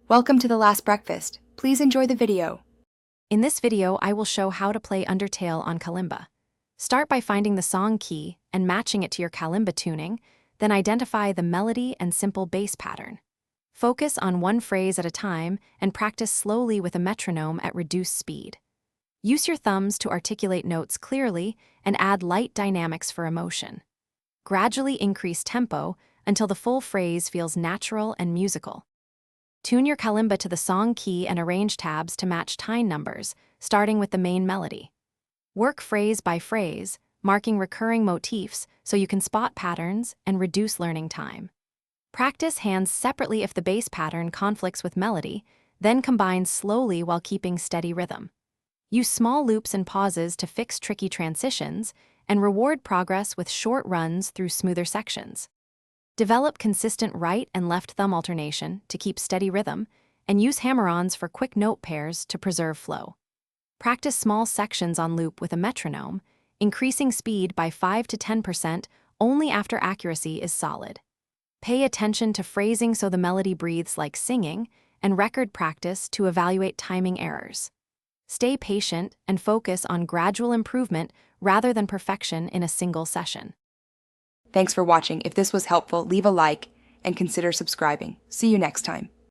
Welcome to The Last Breakfast. Please enjoy the video. In this video, I will show how to play Undertale on Kalimba. Start by finding the song key and matching it to your Kalimba tuning, then identify the melody and simple bass pattern. Focus on one phrase at a time and practice slowly with a metronome at reduced speed. Use your thumbs to articulate notes clearly and add light dynamics for emotion. Gradually increase tempo until the full phrase feels natural and musical. Tune your Kalimba to the song key and arrange tabs to match time numbers, starting with the main melody. Work phrase by phrase, marking recurring motifs so you can spot patterns and reduce learning time. Practice hands separately if the bass pattern conflicts with melody, then combine slowly while keeping steady rhythm. Use small loops and pauses to fix tricky transitions, and reward progress with short runs through smoother sections. Develop consistent right and left thumb alternation to keep steady rhythm, and use hammer-ons for quick note pairs to preserve flow. Practice small sections on loop with a metronome, increasing speed by 5 to 10% only after accuracy is solid. Pay attention to phrasing so the melody breathes like singing, and record practice to evaluate timing errors. Stay patient and focus on gradual improvement rather than perfection in a single session. Thanks for watching. If this was helpful, leave a like and consider subscribing. See you next time.